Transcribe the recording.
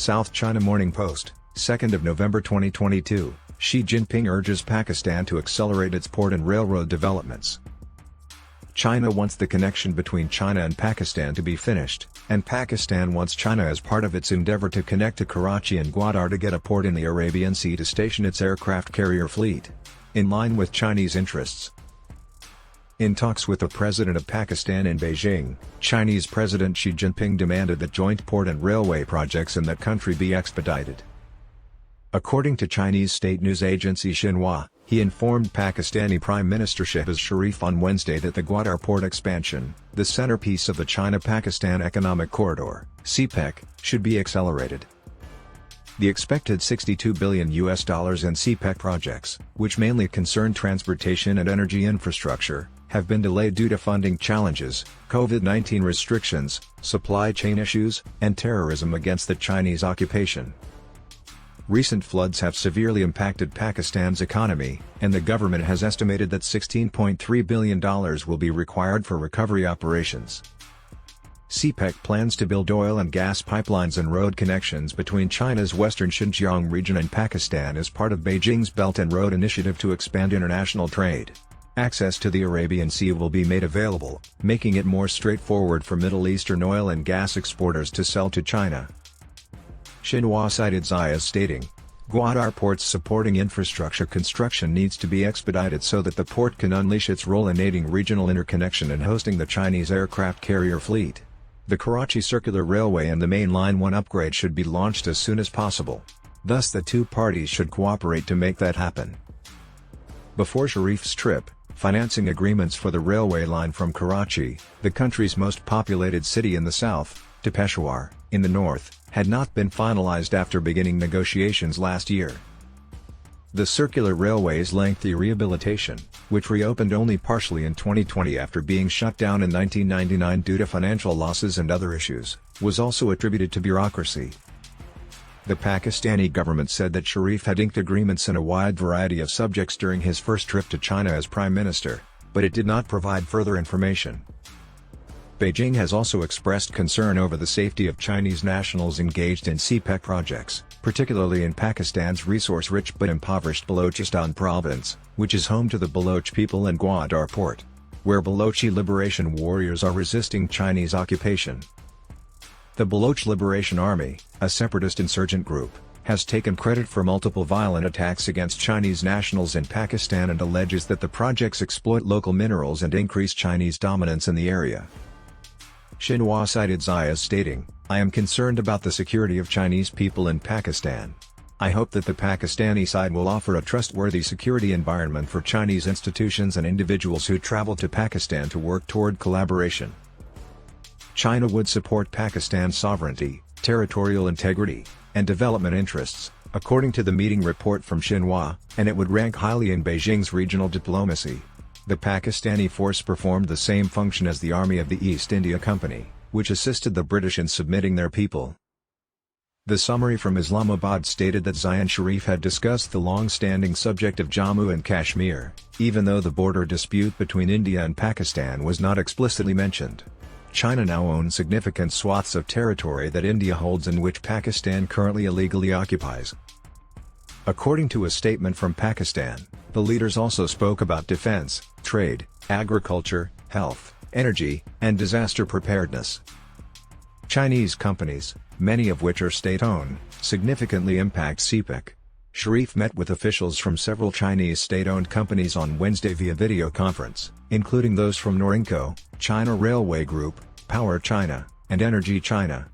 South China Morning Post, 2nd of November 2022, Xi Jinping urges Pakistan to accelerate its port and railroad developments. China wants the connection between China and Pakistan to be finished, and Pakistan wants China as part of its endeavor to connect to Karachi and Gwadar to get a port in the Arabian Sea to station its aircraft carrier fleet, in line with Chinese interests. In talks with the President of Pakistan in Beijing, Chinese President Xi Jinping demanded that joint port and railway projects in that country be expedited. According to Chinese state news agency Xinhua, he informed Pakistani Prime Minister Shehbaz Sharif on Wednesday that the Gwadar Port expansion, the centerpiece of the China-Pakistan Economic Corridor, CPEC, should be accelerated. The expected $62 billion in CPEC projects, which mainly concern transportation and energy infrastructure, have been delayed due to funding challenges, COVID-19 restrictions, supply chain issues, and terrorism against the Chinese occupation. Recent floods have severely impacted Pakistan's economy, and the government has estimated that $16.3 billion will be required for recovery operations. CPEC plans to build oil and gas pipelines and road connections between China's western Xinjiang region and Pakistan as part of Beijing's Belt and Road Initiative to expand international trade. Access to the Arabian Sea will be made available, making it more straightforward for Middle Eastern oil and gas exporters to sell to China. Xinhua cited Xi as stating, "Gwadar Port's supporting infrastructure construction needs to be expedited so that the port can unleash its role in aiding regional interconnection and hosting the Chinese aircraft carrier fleet. The Karachi Circular Railway and the Main Line 1 upgrade should be launched as soon as possible. Thus the two parties should cooperate to make that happen." Before Sharif's trip, financing agreements for the railway line from Karachi, the country's most populated city in the south, to Peshawar, in the north, had not been finalized after beginning negotiations last year. The circular railway's lengthy rehabilitation, which reopened only partially in 2020 after being shut down in 1999 due to financial losses and other issues, was also attributed to bureaucracy. The Pakistani government said that Sharif had inked agreements in a wide variety of subjects during his first trip to China as Prime Minister, but it did not provide further information. Beijing has also expressed concern over the safety of Chinese nationals engaged in CPEC projects, particularly in Pakistan's resource-rich but impoverished Balochistan province, which is home to the Baloch people and Gwadar Port, where Balochi liberation warriors are resisting Chinese occupation. The Baloch Liberation Army, a separatist insurgent group, has taken credit for multiple violent attacks against Chinese nationals in Pakistan and alleges that the projects exploit local minerals and increase Chinese dominance in the area. Xinhua cited Xi as stating, "I am concerned about the security of Chinese people in Pakistan. I hope that the Pakistani side will offer a trustworthy security environment for Chinese institutions and individuals who travel to Pakistan to work toward collaboration." China would support Pakistan's sovereignty, territorial integrity, and development interests, according to the meeting report from Xinhua, and it would rank highly in Beijing's regional diplomacy. The Pakistani force performed the same function as the Army of the East India Company, which assisted the British in submitting their people. The summary from Islamabad stated that Xi and Sharif had discussed the long-standing subject of Jammu and Kashmir, even though the border dispute between India and Pakistan was not explicitly mentioned. China now owns significant swaths of territory that India holds and which Pakistan currently illegally occupies. According to a statement from Pakistan, the leaders also spoke about defense, trade, agriculture, health, energy, and disaster preparedness. Chinese companies, many of which are state-owned, significantly impact CPEC. Sharif met with officials from several Chinese state-owned companies on Wednesday via video conference, including those from Norinco, China Railway Group, Power China, and Energy China.